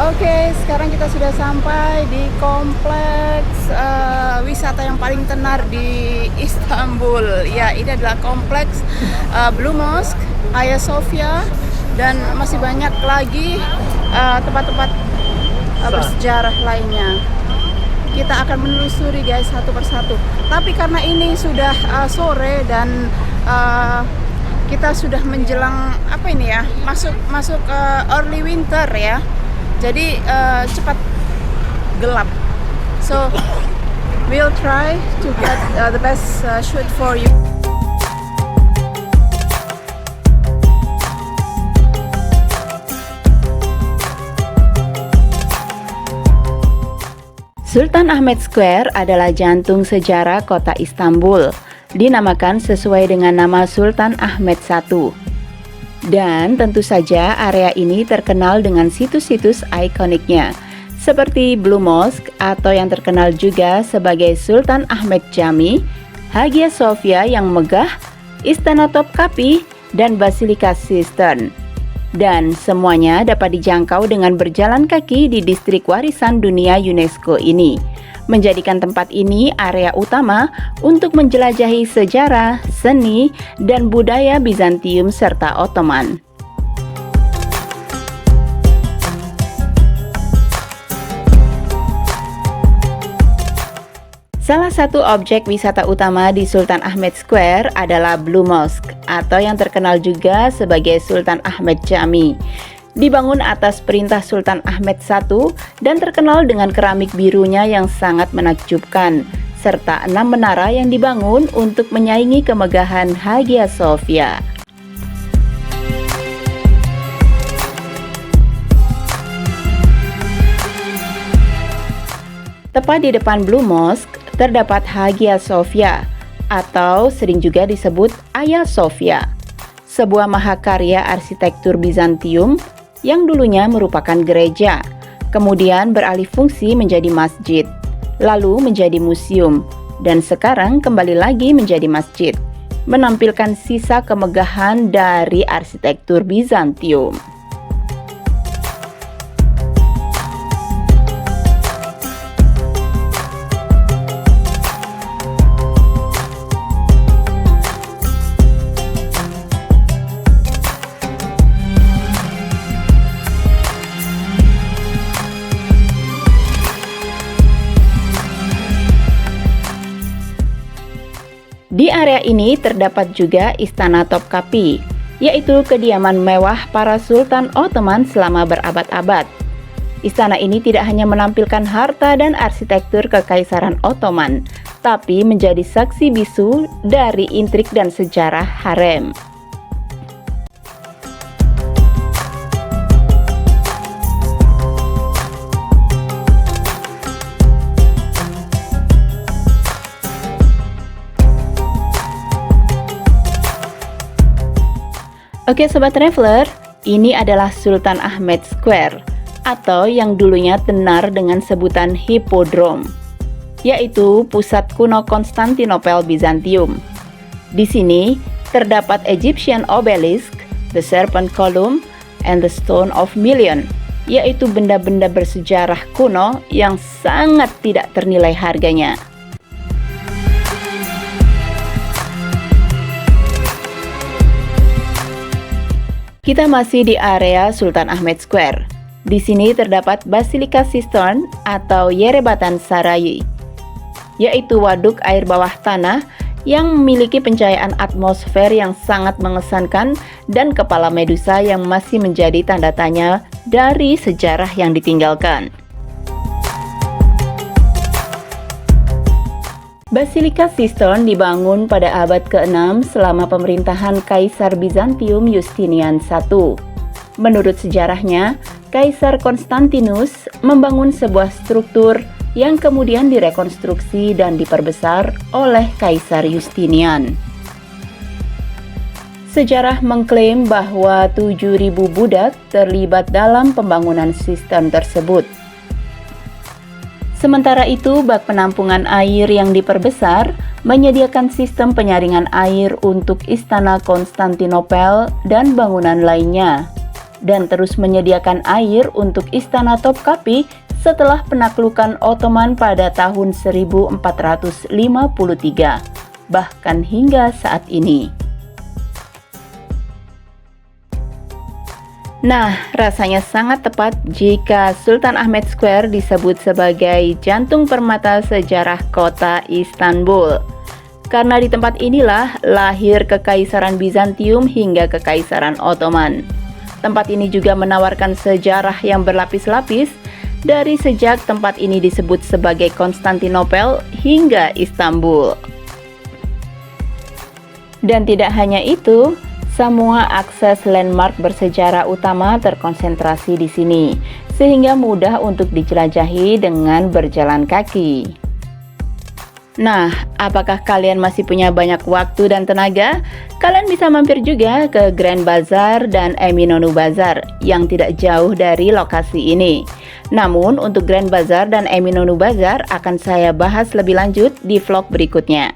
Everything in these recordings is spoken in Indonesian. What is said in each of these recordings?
Oke, sekarang kita sudah sampai di kompleks wisata yang paling tenar di Istanbul. Ya, ini adalah kompleks Blue Mosque, Hagia Sophia, dan masih banyak lagi tempat-tempat bersejarah lainnya. Kita akan menelusuri guys satu persatu. Tapi karena ini sudah sore dan kita sudah menjelang apa ini ya, masuk early winter ya. Jadi cepat gelap. So we'll try to get the best shoot for you. Sultan Ahmet Square adalah jantung sejarah kota Istanbul, dinamakan sesuai dengan nama Sultan Ahmet I. Dan tentu saja area ini terkenal dengan situs-situs ikoniknya, seperti Blue Mosque atau yang terkenal juga sebagai Sultan Ahmet Jami, Hagia Sophia yang megah, Istana Topkapi, dan Basilika Sistine. Dan semuanya dapat dijangkau dengan berjalan kaki di distrik warisan dunia UNESCO ini, menjadikan tempat ini area utama untuk menjelajahi sejarah, seni, dan budaya Bizantium serta Ottoman. Salah satu objek wisata utama di Sultan Ahmet Square adalah Blue Mosque, atau yang terkenal juga sebagai Sultan Ahmet Jami. Dibangun atas perintah Sultan Ahmet I dan terkenal dengan keramik birunya yang sangat menakjubkan, serta 6 menara yang dibangun untuk menyaingi kemegahan Hagia Sophia. Tepat di depan Blue Mosque terdapat Hagia Sophia, atau sering juga disebut Hagia Sophia, sebuah mahakarya arsitektur Bizantium yang dulunya merupakan gereja, kemudian beralih fungsi menjadi masjid, lalu menjadi museum, dan sekarang kembali lagi menjadi masjid, menampilkan sisa kemegahan dari arsitektur Bizantium. Di area ini terdapat juga Istana Topkapi, yaitu kediaman mewah para Sultan Ottoman selama berabad-abad. Istana ini tidak hanya menampilkan harta dan arsitektur Kekaisaran Ottoman, tapi menjadi saksi bisu dari intrik dan sejarah harem. Oke Sobat Traveler, ini adalah Sultan Ahmet Square, atau yang dulunya tenar dengan sebutan Hippodrome, yaitu pusat kuno Konstantinopel Bizantium. Di sini terdapat Egyptian Obelisk, the Serpent Column, and the Stone of Million, yaitu benda-benda bersejarah kuno yang sangat tidak ternilai harganya. Kita masih di area Sultan Ahmet Square. Di sini terdapat Basilika Sistine atau Yerebatan Sarayı, yaitu waduk air bawah tanah yang memiliki pencahayaan atmosfer yang sangat mengesankan dan kepala Medusa yang masih menjadi tanda tanya dari sejarah yang ditinggalkan. Basilika Sistine dibangun pada abad ke-6 selama pemerintahan Kaisar Bizantium Justinian I. Menurut sejarahnya, Kaisar Konstantinus membangun sebuah struktur yang kemudian direkonstruksi dan diperbesar oleh Kaisar Justinian. Sejarah mengklaim bahwa 7.000 budak terlibat dalam pembangunan sistem tersebut. Sementara itu, bak penampungan air yang diperbesar menyediakan sistem penyaringan air untuk Istana Konstantinopel dan bangunan lainnya, dan terus menyediakan air untuk Istana Topkapi setelah penaklukan Ottoman pada tahun 1453, bahkan hingga saat ini. Nah, rasanya sangat tepat jika Sultan Ahmed Square disebut sebagai jantung permata sejarah kota Istanbul. Karena di tempat inilah lahir Kekaisaran Bizantium hingga Kekaisaran Ottoman. Tempat ini juga menawarkan sejarah yang berlapis-lapis dari sejak tempat ini disebut sebagai Konstantinopel hingga Istanbul. Dan tidak hanya itu, semua akses landmark bersejarah utama terkonsentrasi di sini, sehingga mudah untuk dijelajahi dengan berjalan kaki. Nah, apakah kalian masih punya banyak waktu dan tenaga? Kalian bisa mampir juga ke Grand Bazaar dan Eminonu Bazar yang tidak jauh dari lokasi ini. Namun, untuk Grand Bazaar dan Eminonu Bazar akan saya bahas lebih lanjut di vlog berikutnya.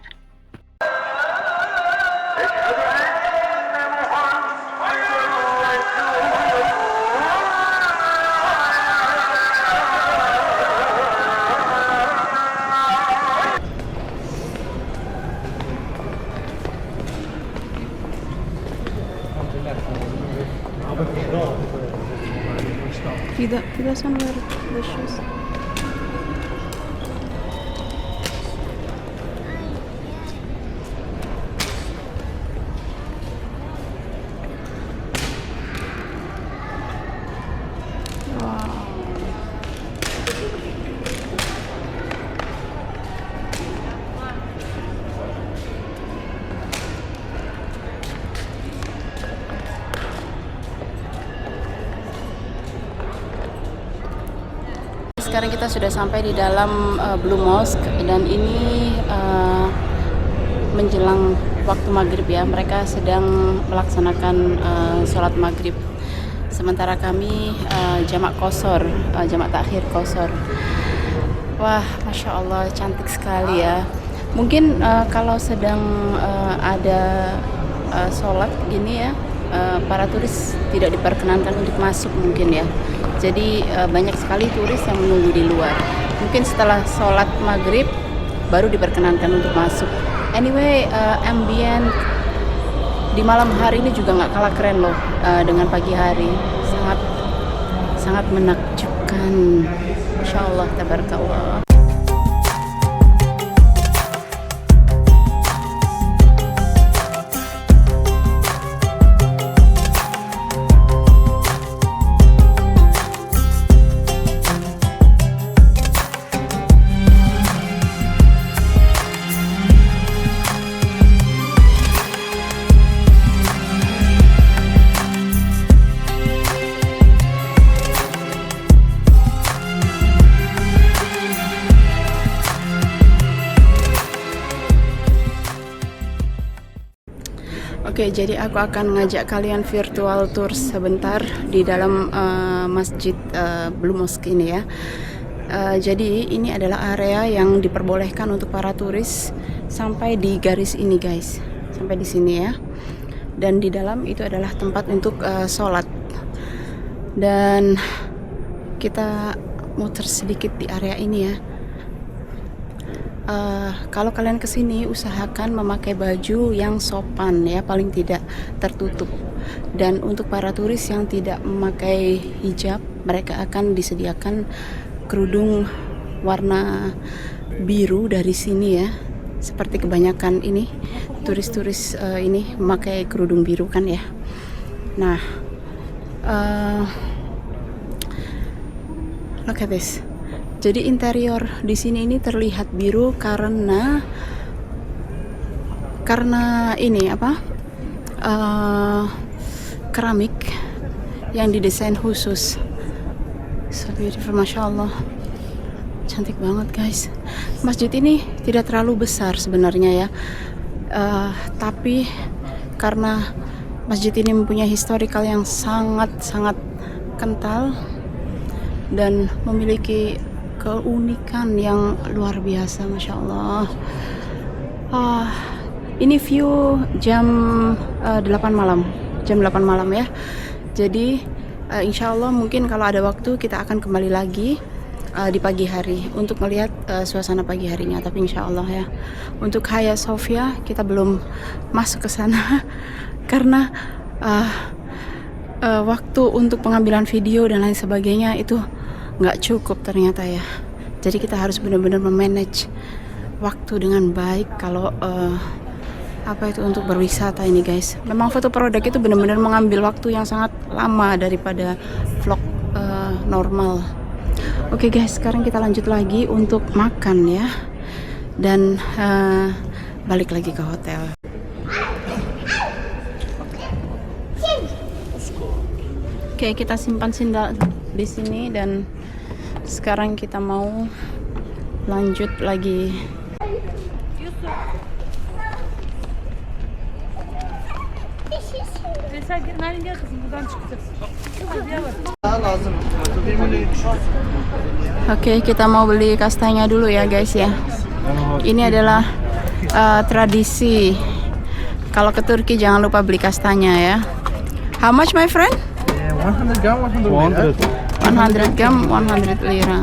He doesn't wear the shoes. Sekarang kita sudah sampai di dalam Blue Mosque dan ini menjelang waktu maghrib ya. Mereka sedang melaksanakan sholat maghrib. Sementara kami jamak qashar, jamak takhir qashar. Wah, Masya Allah, cantik sekali ya. Mungkin kalau sedang ada sholat gini ya, para turis tidak diperkenankan untuk masuk mungkin ya. Jadi banyak sekali turis yang menunggu di luar. Mungkin setelah sholat maghrib baru diperkenankan untuk masuk. Anyway, ambient di malam hari ini juga nggak kalah keren loh dengan pagi hari. Sangat menakjubkan. Masya Allah, tabarakallah. Oke, jadi aku akan ngajak kalian virtual tour sebentar di dalam masjid Blue Mosque ini ya. Jadi ini adalah area yang diperbolehkan untuk para turis sampai di garis ini guys, sampai di sini ya. Dan di dalam itu adalah tempat untuk sholat. Dan kita muter sedikit di area ini ya. Kalau kalian kesini usahakan memakai baju yang sopan ya, paling tidak tertutup. Dan untuk para turis yang tidak memakai hijab, mereka akan disediakan kerudung warna biru dari sini ya. Seperti kebanyakan ini turis-turis ini memakai kerudung biru kan ya. Nah, Look at this. Jadi interior di sini ini terlihat biru karena ini apa? Keramik yang didesain khusus. So beautiful, masya Allah. Cantik banget guys. Masjid ini tidak terlalu besar sebenarnya ya. Tapi karena masjid ini mempunyai historical yang sangat kental dan memiliki keunikan yang luar biasa, masya Allah. Ini view jam 8 malam, ya. Jadi insya Allah mungkin kalau ada waktu kita akan kembali lagi di pagi hari untuk melihat suasana pagi harinya. Tapi insya Allah ya, untuk Hagia Sophia kita belum masuk ke sana karena waktu untuk pengambilan video dan lain sebagainya itu nggak cukup ternyata ya. Jadi kita harus benar-benar memanage waktu dengan baik kalau untuk berwisata ini guys. Memang foto produk itu benar-benar mengambil waktu yang sangat lama daripada vlog normal. Oke guys, sekarang kita lanjut lagi untuk makan ya, dan balik lagi ke hotel. Oke, kita simpan sendal di sini dan sekarang kita mau lanjut lagi. Oke, kita mau beli kastanya dulu ya guys ya. Ini adalah tradisi. Kalau ke Turki jangan lupa beli kastanya ya. How much my friend? 100 gram, 100 lira. 100 gram, 100 lira.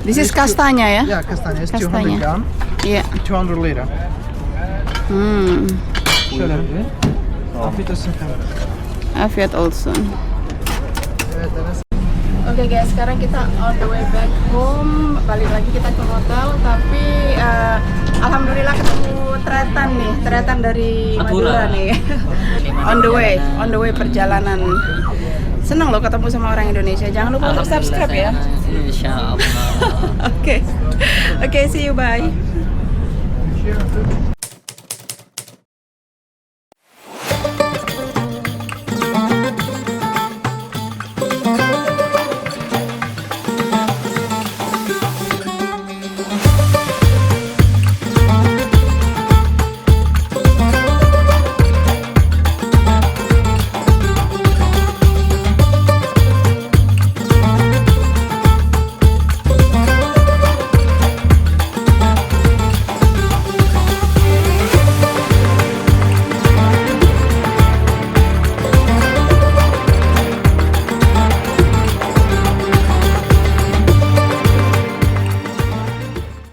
This is kastanya ya? Yeah, kastanya is Kastanya. 200 gram, Yeah. 200 lira. Şöyle. Afiyet olsun. Afiyat olsun. Evet, Enes. Oke guys, sekarang kita on the way back home. Balik lagi kita ke hotel, tapi alhamdulillah ketemu tretan dari Madura nih. on the way perjalanan. Senang loh ketemu sama orang Indonesia. Jangan lupa untuk subscribe ya. Insya Allah. Oke, see you, bye.